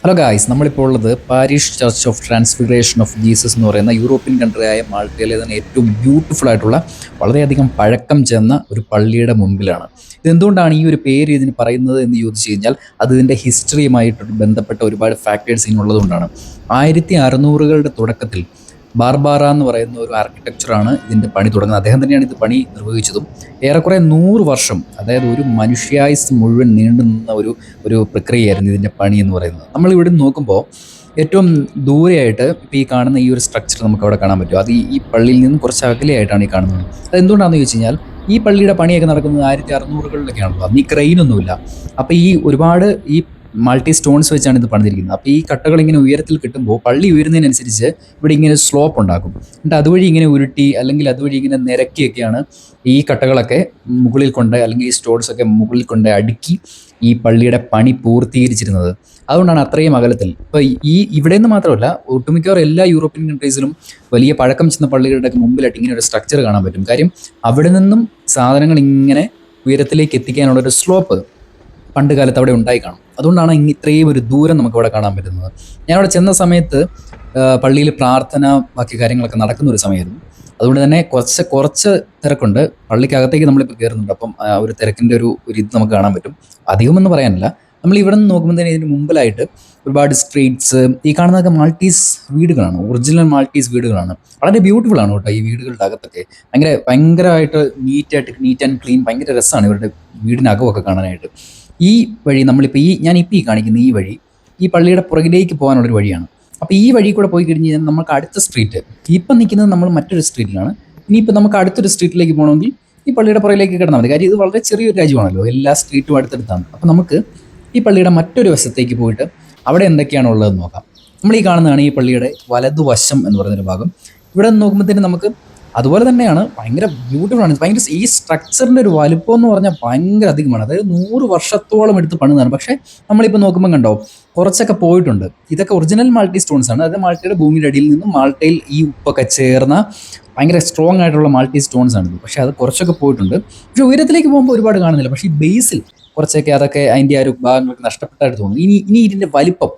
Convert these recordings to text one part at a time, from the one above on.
Hello guys, നമ്മളിപ്പോൾ ഉള്ളത് parish church of transfiguration of Jesus എന്ന് പറയുന്ന യൂറോപ്യൻ കൺട്രിയായ മാൾട്ടയിലെ തന്നെ ഏറ്റവും ബ്യൂട്ടിഫുൾ ആയിട്ടുള്ള വളരെയധികം പഴക്കം ചെന്ന ഒരു പള്ളിയുടെ മുമ്പിലാണ്. ഇതെന്തുകൊണ്ടാണ് ഈ ഒരു പേര് ഇതിന് പറയുന്നത് എന്ന് ചോദിച്ചു കഴിഞ്ഞാൽ അത് ഇതിൻ്റെ ഹിസ്റ്ററിയുമായിട്ട് ബന്ധപ്പെട്ട ഒരുപാട് ഫാക്ടേഴ്സ് ഇതിനുള്ളതുകൊണ്ടാണ്. 1600കളുടെ തുടക്കത്തിൽ ബാർബാറ എന്ന് പറയുന്ന ഒരു ആർക്കിടെക്ചറാണ് ഇതിൻ്റെ പണി തുടങ്ങുന്നത്. അദ്ദേഹം തന്നെയാണ് ഇത് പണി നിർവഹിച്ചതും. ഏറെക്കുറെ 100 വർഷം, അതായത് ഒരു മനുഷ്യായുസ് മുഴുവൻ നീണ്ടു നിന്ന ഒരു ഒരു പ്രക്രിയയായിരുന്നു ഇതിൻ്റെ പണി എന്ന് പറയുന്നത്. നമ്മൾ ഇവിടെ നോക്കുമ്പോൾ ഏറ്റവും ദൂരെയായിട്ട് ഇപ്പോൾ ഈ കാണുന്ന ഈ ഒരു സ്ട്രക്ചർ നമുക്ക് അവിടെ കാണാൻ പറ്റും. അത് ഈ പള്ളിയിൽ നിന്ന് കുറച്ച് അകലെയായിട്ടാണ് ഈ കാണുന്നത്. അതെന്തുകൊണ്ടാണെന്ന് ചോദിച്ചു കഴിഞ്ഞാൽ ഈ പള്ളിയുടെ പണിയൊക്കെ നടക്കുന്നത് 1600കളിലൊക്കെയാണല്ലോ. അന്ന് ഈ ക്രെയിനൊന്നുമില്ല. അപ്പോൾ ഈ ഒരുപാട് ഈ മൾട്ടി സ്റ്റോൺസ് വെച്ചാണ് ഇത് പണിതിരിക്കുന്നത്. അപ്പോൾ ഈ കട്ടകൾ ഇങ്ങനെ ഉയരത്തിൽ കിട്ടുമ്പോൾ പള്ളി ഉയരുന്നതിനനുസരിച്ച് ഇവിടെ ഇങ്ങനെ സ്ലോപ്പ് ഉണ്ടാക്കും. എന്നിട്ട് അതുവഴി ഇങ്ങനെ ഉരുട്ടി അല്ലെങ്കിൽ അതുവഴി ഇങ്ങനെ നിരക്കിയൊക്കെയാണ് ഈ കട്ടകളൊക്കെ മുകളിൽ കൊണ്ട്, അല്ലെങ്കിൽ ഈ സ്റ്റോൺസ് ഒക്കെ മുകളിൽ കൊണ്ട് അടുക്കി ഈ പള്ളിയുടെ പണി പൂർത്തീകരിച്ചിരുന്നത്. അതുകൊണ്ടാണ് അത്രയും അകലത്തിൽ. ഇപ്പോൾ ഇവിടെ നിന്ന് മാത്രമല്ല, ഒട്ടുമിക്കവാറും എല്ലാ യൂറോപ്യൻ കൺട്രീസിലും വലിയ പഴക്കം ചെന്ന പള്ളികളുടെ മുമ്പിലായിട്ട് ഇങ്ങനെ ഒരു സ്ട്രക്ചർ കാണാൻ പറ്റും. കാര്യം അവിടെ നിന്നും സാധനങ്ങൾ ഇങ്ങനെ ഉയരത്തിലേക്ക് എത്തിക്കാനുള്ള ഒരു സ്ലോപ്പ് പണ്ട് കാലത്ത് അവിടെ ഉണ്ടായി കാണും. അതുകൊണ്ടാണ് ഇത്രയും ഒരു ദൂരം നമുക്ക് അവിടെ കാണാൻ പറ്റുന്നത്. ഞാൻ അവിടെ ചെന്ന സമയത്ത് പള്ളിയിൽ പ്രാർത്ഥന ബാക്കി കാര്യങ്ങളൊക്കെ നടക്കുന്ന ഒരു സമയമായിരുന്നു. അതുകൊണ്ട് തന്നെ കുറച്ച് തിരക്കുണ്ട്. പള്ളിക്കകത്തേക്ക് നമ്മളിപ്പോൾ കയറുന്നുണ്ട്. അപ്പം ഒരു തിരക്കിൻ്റെ ഒരു ഇത് നമുക്ക് കാണാൻ പറ്റും. അധികമെന്ന് പറയാനില്ല. നമ്മൾ ഇവിടെ നിന്ന് നോക്കുമ്പോൾ തന്നെ ഇതിന് മുമ്പിലായിട്ട് ഒരുപാട് സ്ട്രീറ്റ്സ്, ഈ കാണുന്നതൊക്കെ മാൾട്ടീസ് വീടുകളാണ്, ഒറിജിനൽ മാൾട്ടീസ് വീടുകളാണ്. വളരെ ബ്യൂട്ടിഫുൾ ആണ് കേട്ടോ ഈ വീടുകളുടെ അകത്തൊക്കെ. ഭയങ്കരമായിട്ട് നീറ്റ് ആൻഡ് ക്ലീൻ. ഭയങ്കര രസമാണ് ഇവരുടെ വീടിനകമൊക്കെ കാണാനായിട്ട്. ഈ വഴി നമ്മളിപ്പോൾ ഞാനിപ്പോൾ ഈ കാണിക്കുന്ന ഈ വഴി ഈ പള്ളിയുടെ പുറകിലേക്ക് പോകാനുള്ളൊരു വഴിയാണ്. അപ്പോൾ ഈ വഴി കൂടെ പോയി കഴിഞ്ഞ് കഴിഞ്ഞാൽ നമുക്ക് അടുത്ത സ്ട്രീറ്റ്, ഇപ്പം നിൽക്കുന്നത് നമ്മൾ മറ്റൊരു സ്ട്രീറ്റിലാണ്. ഇനിയിപ്പോൾ നമുക്ക് അടുത്തൊരു സ്ട്രീറ്റിലേക്ക് പോകണമെങ്കിൽ ഈ പള്ളിയുടെ പുറകിലേക്ക് കിടന്നാൽ മതി. കാര്യം ഇത് വളരെ ചെറിയൊരു രാജ്യമാണല്ലോ, എല്ലാ സ്ട്രീറ്റും അടുത്തടുത്താണ്. അപ്പോൾ നമുക്ക് ഈ പള്ളിയുടെ മറ്റൊരു വശത്തേക്ക് പോയിട്ട് അവിടെ എന്തൊക്കെയാണ് ഉള്ളതെന്ന് നോക്കാം. നമ്മൾ ഈ കാണുന്നതാണ് ഈ പള്ളിയുടെ വലതുവശം എന്ന് പറയുന്നൊരു ഭാഗം. ഇവിടെ നിന്ന് നോക്കുമ്പോഴത്തേനും നമുക്ക് അതുപോലെ തന്നെയാണ്, ഭയങ്കര ബ്യൂട്ടിഫുൾ ആണ്. ഭയങ്കര ഈ സ്ട്രക്ചറിൻ്റെ ഒരു വലുപ്പം എന്ന് പറഞ്ഞാൽ ഭയങ്കര അധികമാണ്. അതായത് 100 വർഷത്തോളം എടുത്ത് പണിതാണ്. പക്ഷേ നമ്മളിപ്പോൾ നോക്കുമ്പോൾ കണ്ടോ, കുറച്ചൊക്കെ പോയിട്ടുണ്ട്. ഇതൊക്കെ ഒറിജിനൽ മാൾട്ടി സ്റ്റോൺസ് ആണ്. അതായത് മാൾട്ടയുടെ ഭൂമിയുടെ അടിയിൽ നിന്നും മാൾട്ടയിൽ ഈ ഉപ്പൊക്കെ ചേർന്ന ഭയങ്കര സ്ട്രോങ് ആയിട്ടുള്ള മാൾട്ടി സ്റ്റോൺസ് ആണിത്. പക്ഷേ അത് കുറച്ചൊക്കെ പോയിട്ടുണ്ട്. പക്ഷേ ഉയരത്തിലേക്ക് പോകുമ്പോൾ ഒരുപാട് കാണുന്നില്ല. പക്ഷേ ഈ ബേസിൽ കുറച്ചൊക്കെ അതൊക്കെ അതിൻ്റെ ആ ഒരു ഭാഗങ്ങളൊക്കെ നഷ്ടപ്പെട്ടായിട്ട് തോന്നുന്നു. ഇനി ഇതിൻ്റെ വലിപ്പം,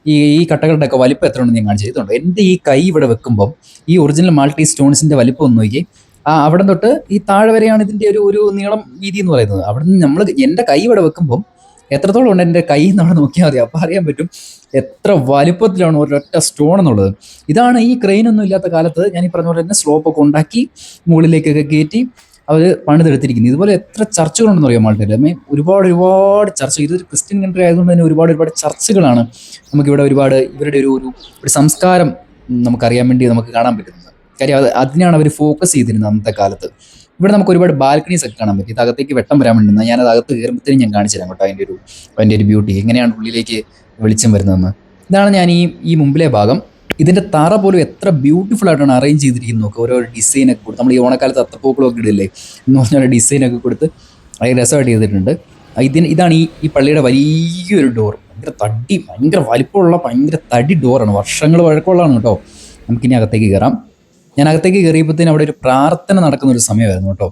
ഈ കട്ടകളുടെ ഒക്കെ വലിപ്പം എത്ര ഉണ്ടെന്ന് ഞാൻ കാണിച്ചു ചെയ്തിട്ടുണ്ട്. എൻ്റെ ഈ കൈ ഇവിടെ വെക്കുമ്പം ഈ ഒറിജിനൽ മാൾട്ടി സ്റ്റോൺസിൻ്റെ വലിപ്പം ഒന്ന് നോക്കി. അവിടെ തൊട്ട് ഈ താഴെ വരെയാണ് ഇതിൻ്റെ ഒരു നീളം വീതി എന്ന് പറയുന്നത്. അവിടെ നിന്ന് എൻ്റെ കൈ ഇവിടെ വെക്കുമ്പം എത്രത്തോളം ഉണ്ട് എൻ്റെ കൈ എന്നവിടെ നോക്കിയാൽ മതി. അപ്പോൾ അറിയാൻ പറ്റും എത്ര വലിപ്പത്തിലാണ് ഒരൊറ്റ സ്റ്റോൺ എന്നുള്ളത്. ഇതാണ് ഈ ക്രെയിനൊന്നും ഇല്ലാത്ത കാലത്ത് ഞാൻ ഈ പറഞ്ഞ പോലെ തന്നെ സ്ലോപ്പൊക്കെ ഉണ്ടാക്കി മുകളിലേക്കൊക്കെ കയറ്റി അവർ പണിതെടുത്തിരിക്കുന്നത്. ഇതുപോലെ എത്ര ചർച്ചുകളുണ്ടെന്ന് അറിയാം മാൾട്ടയിൽ. ഒരുപാട് ചർച്ച. ഇതൊരു ക്രിസ്ത്യൻ കൺട്രി ആയതുകൊണ്ട് തന്നെ ഒരുപാട് ചർച്ചുകളാണ് നമുക്കിവിടെ. ഇവരുടെ ഒരു സംസ്കാരം നമുക്കറിയാൻ വേണ്ടി നമുക്ക് കാണാൻ പറ്റുന്നത്. കാര്യം അതിനാണ് അവർ ഫോക്കസ് ചെയ്തിരുന്നത് അന്നത്തെ കാലത്ത്. ഇവിടെ നമുക്ക് ഒരുപാട് ബാൽക്കണീസ് ഒക്കെ കാണാൻ പറ്റും. ഇത് അകത്തേക്ക് വെട്ടം വരാൻ വേണ്ടി ഞാനത് അകത്ത് കയറുമ്പോഴത്തേനും ഞാൻ കാണിച്ചു തരാം കേട്ടോ അതിൻ്റെ ഒരു ബ്യൂട്ടി, എങ്ങനെയാണ് ഉള്ളിലേക്ക് വെളിച്ചം വരുന്നതെന്ന്. ഇതാണ് ഞാൻ ഈ മുമ്പിലെ ഭാഗം. ഇതിൻ്റെ തറ പോലും എത്ര ബ്യൂട്ടിഫുൾ ആയിട്ടാണ് അറേഞ്ച് ചെയ്തിരിക്കുന്നത് നോക്കുക. ഓരോ ഡിസൈനൊക്കെ കൊടുത്ത്, നമ്മൾ ഈ ഓണക്കാലത്ത് അത്തപ്പൂക്കളൊക്കെ ഇടില്ലേ എന്ന് പറഞ്ഞാൽ ഡിസൈനൊക്കെ കൊടുത്ത് വളരെ രസമായിട്ട് ചെയ്തിട്ടുണ്ട്. ഇതാണ് ഈ പള്ളിയുടെ വലിയൊരു ഡോർ. ഭയങ്കര വലിപ്പമുള്ള ഭയങ്കര തടി ഡോറാണ്. വർഷങ്ങൾ പഴക്കമുള്ളതാണ് കേട്ടോ. നമുക്കിനി അകത്തേക്ക് കയറാം. ഞാൻ അകത്തേക്ക് കയറിയപ്പോഴത്തേനും അവിടെ ഒരു പ്രാർത്ഥന നടക്കുന്ന ഒരു സമയമായിരുന്നു കേട്ടോ.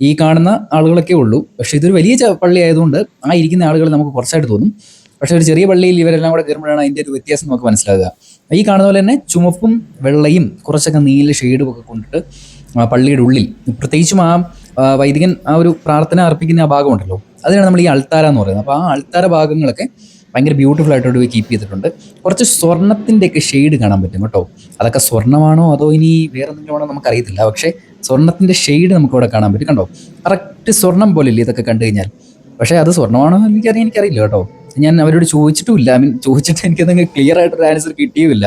ഈ കാണുന്ന ആളുകളൊക്കെ ഉള്ളൂ. പക്ഷേ ഇതൊരു വലിയ പള്ളി ആയതുകൊണ്ട് ആ ഇരിക്കുന്ന ആളുകൾ നമുക്ക് കുറച്ചായിട്ട് തോന്നും. പക്ഷേ ഒരു ചെറിയ പള്ളിയിൽ ഇവരെല്ലാം കൂടെ കയറുമ്പോഴാണ് അതിൻ്റെ ഒരു വ്യത്യാസം നമുക്ക് മനസ്സിലാകുക. ഈ കാണുന്ന പോലെ തന്നെ ചുമപ്പും വെള്ളയും കുറച്ചൊക്കെ നീല ഷെയ്ഡും ഒക്കെ കൊണ്ടിട്ട് പള്ളിയുടെ ഉള്ളിൽ, പ്രത്യേകിച്ചും ആ വൈദികൻ ആ ഒരു പ്രാർത്ഥന അർപ്പിക്കുന്ന ആ ഭാഗമുണ്ടല്ലോ, അതിനാണ് നമ്മൾ ഈ അൾത്താര എന്ന് പറയുന്നത്. അപ്പോൾ ആ അൾത്താര ഭാഗങ്ങളൊക്കെ ഭയങ്കര ബ്യൂട്ടിഫുൾ ആയിട്ട് കീപ്പ് ചെയ്തിട്ടുണ്ട്. കുറച്ച് സ്വർണ്ണത്തിൻ്റെയൊക്കെ ഷെയ്ഡ് കാണാൻ പറ്റും കേട്ടോ. അതൊക്കെ സ്വർണ്ണമാണോ അതോ ഇനി വേറെ എന്തെങ്കിലും ആണോ നമുക്കറിയത്തില്ല. പക്ഷേ സ്വർണ്ണത്തിൻ്റെ ഷെയ്ഡ് നമുക്കിവിടെ കാണാൻ പറ്റും. കണ്ടോ, കറക്റ്റ് സ്വർണ്ണം പോലെയല്ലേ ഇതൊക്കെ കണ്ടു കഴിഞ്ഞാൽ. പക്ഷേ അത് സ്വർണ്ണമാണോ എനിക്കറിയില്ല കേട്ടോ. ഞാൻ അവരോട് ചോദിച്ചിട്ടുമില്ല. ചോദിച്ചിട്ട് എനിക്കതെങ്കിൽ ക്ലിയർ ആയിട്ടൊരു ആൻസർ കിട്ടിയുമില്ല.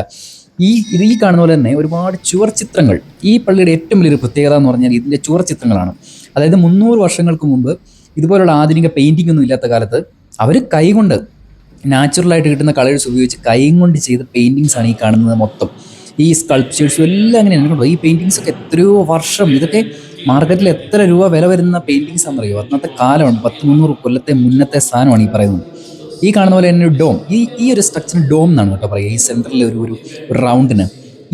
ഈ കാണുന്ന പോലെ തന്നെ ഒരുപാട് ചുവർ ചിത്രങ്ങൾ. ഈ പള്ളിയുടെ ഏറ്റവും വലിയൊരു പ്രത്യേകത എന്ന് പറഞ്ഞാൽ ഇതിൻ്റെ ചുവർ ചിത്രങ്ങളാണ്. അതായത് 300 വർഷങ്ങൾക്ക് മുമ്പ് ഇതുപോലുള്ള ആധുനിക പെയിൻറ്റിംഗ് ഒന്നും ഇല്ലാത്ത കാലത്ത് അവർ കൈകൊണ്ട് നാച്ചുറലായിട്ട് കിട്ടുന്ന കളേഴ്സ് ഉപയോഗിച്ച് കൈ കൊണ്ട് ചെയ്ത പെയിൻറ്റിങ്സ് ആണ് ഈ കാണുന്നത് മൊത്തം. ഈ സ്കൾപ്ചേഴ്സും എല്ലാം അങ്ങനെയാണ് കേട്ടോ. ഈ പെയിൻറ്റിങ്സ് ഒക്കെ എത്രയോ വർഷം, ഇതൊക്കെ മാർക്കറ്റിൽ എത്ര രൂപ വില വരുന്ന പെയിൻറ്റിങ്സ് ആണെന്നറിയോ. അന്നത്തെ കാലമാണ്, 100-300 കൊല്ലത്തെ മുന്നത്തെ സാധനമാണ് ഈ പറയുന്നത്. ഈ കാണുന്ന പോലെ തന്നെ ഒരു ഡോം, ഈ ഒരു സ്ട്രക്ചറിന് ഡോം എന്നാണ് കേട്ടോ പറയുക. ഈ സെൻറ്ററിൽ ഒരു റൗണ്ടിന്.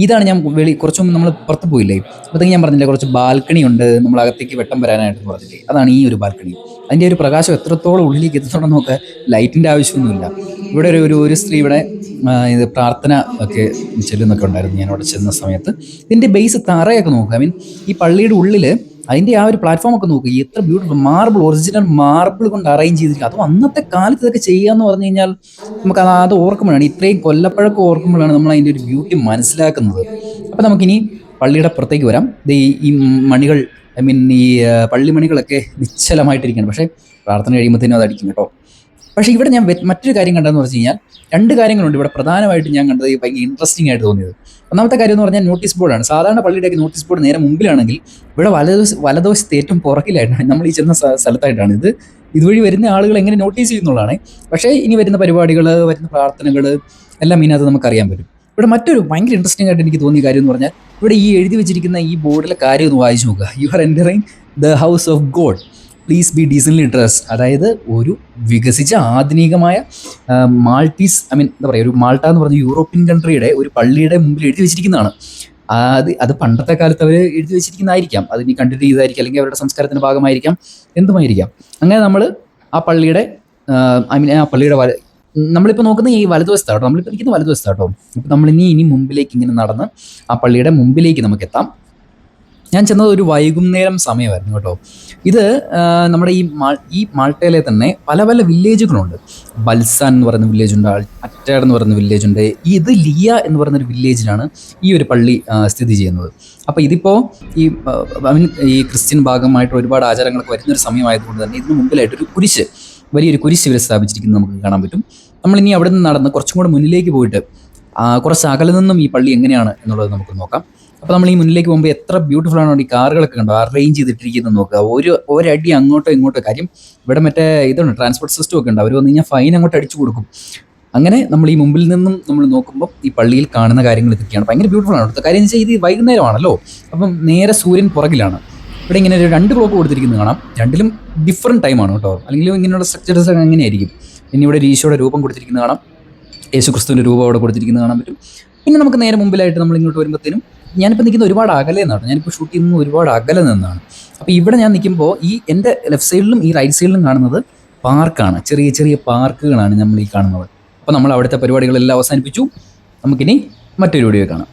ഇതാണ് ഞാൻ കുറച്ച് മുമ്പ് നമ്മൾ പുറത്ത് പോയില്ലേ, അപ്പോഴത്തേക്ക് ഞാൻ പറഞ്ഞില്ലേ കുറച്ച് ബാൽക്കണി ഉണ്ട് നമ്മൾ അകത്തേക്ക് വെട്ടം വരാനായിട്ട് പറഞ്ഞില്ലേ, അതാണ് ഈ ഒരു ബാൽക്കണി. അതിൻ്റെ ഒരു പ്രകാശം എത്രത്തോളം ഉള്ളിലേക്ക് എത്തുന്നുണ്ടെന്ന് നോക്കുക. ലൈറ്റിൻ്റെ ആവശ്യമൊന്നുമില്ല. ഇവിടെ ഒരു സ്ത്രീ ഇവിടെ ഇത് പ്രാർത്ഥന ഒക്കെ ചെല്ലുന്നൊക്കെ ഉണ്ടായിരുന്നു ഞാൻ അവിടെ ചെന്ന സമയത്ത്. ഇതിൻ്റെ ബേസ് തറയൊക്കെ നോക്കുക, ഐ മീൻ ഈ പള്ളിയുടെ ഉള്ളിൽ അതിൻ്റെ ആ ഒരു പ്ലാറ്റ്ഫോം ഒക്കെ നോക്കുക, എത്ര ബ്യൂട്ടിഫുൾ മാർബിൾ, ഒറിജിനൽ മാർബിൾ കൊണ്ട് അറേഞ്ച് ചെയ്തിരിക്കുക. അതും അന്നത്തെ കാലത്ത് ഇതൊക്കെ ചെയ്യാന്ന് പറഞ്ഞു കഴിഞ്ഞാൽ നമുക്ക് അത് ഓർക്കുമ്പോഴാണ്, ഇത്രയും കൊല്ലപ്പഴക്കം ഓർക്കുമ്പോഴാണ് നമ്മൾ അതിൻ്റെ ഒരു ബ്യൂട്ടി മനസ്സിലാക്കുന്നത്. അപ്പം നമുക്കിനി പള്ളിയുടെ പുറത്തേക്ക് വരാം. ഈ മണികൾ, ഐ മീൻ ഈ പള്ളിമണികളൊക്കെ നിശ്ചലമായിട്ടിരിക്കുകയാണ്. പക്ഷേ പ്രാർത്ഥന കഴിയുമ്പോഴത്തേനും അത് അടിക്കും കേട്ടോ. പക്ഷേ ഇവിടെ ഞാൻ മറ്റൊരു കാര്യം കണ്ടതെന്ന് പറഞ്ഞു കഴിഞ്ഞാൽ, രണ്ട് കാര്യങ്ങളുണ്ട് ഇവിടെ പ്രധാനമായിട്ട് ഞാൻ കണ്ടത് ഭയങ്കര ഇൻട്രസ്റ്റിംഗ് ആയിട്ട് തോന്നിയത്. ഒന്നാമത്തെ കാര്യം എന്ന് പറഞ്ഞാൽ നോട്ടീസ് ബോർഡാണ്. സാധാരണ പള്ളിയുടെയൊക്കെ നോട്ടീസ് ബോർഡ് നേരെ മുമ്പിലാണെങ്കിൽ ഇവിടെ വലതുവശത്ത് ഏറ്റവും പുറകിലായിട്ടാണ്, നമ്മൾ ഈ ചെന്ന സ്ഥലത്തായിട്ടാണ് ഇത്. ഇതുവഴി വരുന്ന ആളുകൾ എങ്ങനെ നോട്ടീസ് ചെയ്യുന്നുള്ളതാണ്. പക്ഷേ ഇനി വരുന്ന പരിപാടികൾ, വരുന്ന പ്രാർത്ഥനകൾ എല്ലാം ഇതിനകത്ത് നമുക്കറിയാൻ പറ്റും. ഇവിടെ മറ്റൊരു ഭയങ്കര ഇൻട്രസ്റ്റിംഗ് ആയിട്ട് എനിക്ക് തോന്നിയ കാര്യം എന്ന് പറഞ്ഞാൽ, ഇവിടെ ഈ എഴുതി വെച്ചിരിക്കുന്ന ഈ ബോർഡിലെ കാര്യം ഒന്ന് വായിച്ചു നോക്കുക. You are entering the house of God, please be decently dressed. അതായത് ഒരു വികസിച്ച ആധുനികമായ മാൾട്ടീസ്, ഐ മീൻ എന്താ പറയുക, ഒരു മാൾട്ട എന്ന് പറഞ്ഞ യൂറോപ്യൻ കൺട്രിയുടെ ഒരു പള്ളിയുടെ മുമ്പിൽ എഴുതി വെച്ചിരിക്കുന്നതാണ്. അത് പണ്ടത്തെ കാലത്ത് അവർ എഴുതി വെച്ചിരിക്കുന്നതായിരിക്കാം, അത് ഇനി കണ്ടിട്ട് ചെയ്തായിരിക്കും, അല്ലെങ്കിൽ അവരുടെ സംസ്കാരത്തിൻ്റെ ഭാഗമായിരിക്കാം, എന്തുമായിരിക്കാം. അങ്ങനെ നമ്മൾ ആ പള്ളിയുടെ ഐ മീൻ ആ പള്ളിയുടെ നമ്മളിപ്പോൾ നോക്കുന്ന ഈ വലതുവശത്താട്ടോ, നമ്മളിപ്പോൾ ഇരിക്കുന്ന വലതുവശത്താട്ടോ. ഇപ്പം നമ്മളിനി മുമ്പിലേക്ക് ഇങ്ങനെ നടന്ന് ആ പള്ളിയുടെ മുമ്പിലേക്ക് നമുക്ക് എത്താം. ഞാൻ ചെന്നത് ഒരു വൈകുന്നേരം സമയമായിരുന്നു കേട്ടോ. ഇത് നമ്മുടെ ഈ മാൾട്ടയിലെ തന്നെ പല പല വില്ലേജുകളുണ്ട്. ബൽസാൻ എന്ന് പറയുന്ന വില്ലേജുണ്ട്, അറ്റാഡ് എന്ന് പറയുന്ന വില്ലേജുണ്ട്. ഇത് ലിയ എന്ന് പറയുന്നൊരു വില്ലേജിലാണ് ഈ ഒരു പള്ളി സ്ഥിതി ചെയ്യുന്നത്. അപ്പോൾ ഇതിപ്പോൾ ഈ ക്രിസ്ത്യൻ ഭാഗമായിട്ട് ഒരുപാട് ആചാരങ്ങളൊക്കെ വരുന്നൊരു സമയമായതുകൊണ്ട് തന്നെ ഇതിന് മുമ്പിലായിട്ടൊരു വലിയൊരു കുരിശ് ഇവർ സ്ഥാപിച്ചിരിക്കുന്നത് നമുക്ക് കാണാൻ പറ്റും. നമ്മളിനി അവിടെ നിന്ന് നടന്ന് കുറച്ചും കൂടെ മുന്നിലേക്ക് പോയിട്ട് കുറച്ച് അകലെ നിന്നും ഈ പള്ളി എങ്ങനെയാണ് എന്നുള്ളത് നമുക്ക് നോക്കാം. അപ്പോൾ നമ്മൾ ഈ മുന്നിലേക്ക് പോകുമ്പോൾ എത്ര ബ്യൂട്ടിഫുൾ ആണ് ഈ കാറുകളൊക്കെ കണ്ടോ അറേഞ്ച് ചെയ്തിട്ടിരിക്കുന്നത് നോക്കുക. ഒരടി അങ്ങോട്ടോ ഇങ്ങോട്ടോ. കാര്യം ഇവിടെ മറ്റേ ഇതുണ്ട്, ട്രാൻസ്പോർട്ട് സിസ്റ്റം ഒക്കെ ഉണ്ട്. അവർ വന്നു കഴിഞ്ഞാൽ ഫൈൻ അങ്ങോട്ട് അടിച്ചു കൊടുക്കും. അങ്ങനെ നമ്മൾ ഈ മുമ്പിൽ നിന്നും നമ്മൾ നോക്കുമ്പോൾ ഈ പള്ളിയിൽ കാണുന്ന കാര്യങ്ങൾ ഇതൊക്കെയാണ്. ഭയങ്കര ബ്യൂട്ടിഫുൾ ആണ്. അടുത്ത കാര്യം എന്ന് വെച്ചാൽ ഇത് വൈകുന്നേരമാണല്ലോ, അപ്പം നേരെ സൂര്യൻ പുറകിലാണ്. ഇവിടെ ഇങ്ങനെ ഒരു 2 ക്ലോക്ക് കൊടുത്തിരിക്കുന്നത് കാണാം. രണ്ടിലും ഡിഫറെൻറ്റ് ടൈമാണ് കേട്ടോ. അല്ലെങ്കിൽ ഇങ്ങനെയുള്ള സ്ട്രക്ചേഴ്സ് എങ്ങനെയായിരിക്കും. പിന്നെ ഇവിടെ ഒരു ഈശോയുടെ രൂപം കൊടുത്തിരിക്കുന്നത് കാണാം, യേശു ക്രിസ്തുവിൻ്റെ രൂപം അവിടെ കൊടുത്തിരിക്കുന്നത് കാണാൻ പറ്റും. പിന്നെ നമുക്ക് നേരെ മുമ്പിലായിട്ട് നമ്മൾ ഇങ്ങോട്ട് വരുമ്പോഴത്തേനും, ഞാനിപ്പോൾ നിൽക്കുന്ന ഒരുപാട് അകലെ നിന്നാണ്, ഞാനിപ്പോൾ ഷൂട്ട് ചെയ്യുന്നത് ഒരുപാട് അകലെ നിന്നാണ്. അപ്പോൾ ഇവിടെ ഞാൻ നിൽക്കുമ്പോൾ ഈ എൻ്റെ ലെഫ്റ്റ് സൈഡിലും ഈ റൈറ്റ് സൈഡിലും കാണുന്നത് പാർക്കാണ്, ചെറിയ ചെറിയ പാർക്കുകളാണ് നമ്മൾ ഈ കാണുന്നത്. അപ്പോൾ നമ്മൾ അവിടുത്തെ പരിപാടികളെല്ലാം അവസാനിപ്പിച്ചു. നമുക്കിനി മറ്റൊരു വീഡിയോ കാണാം.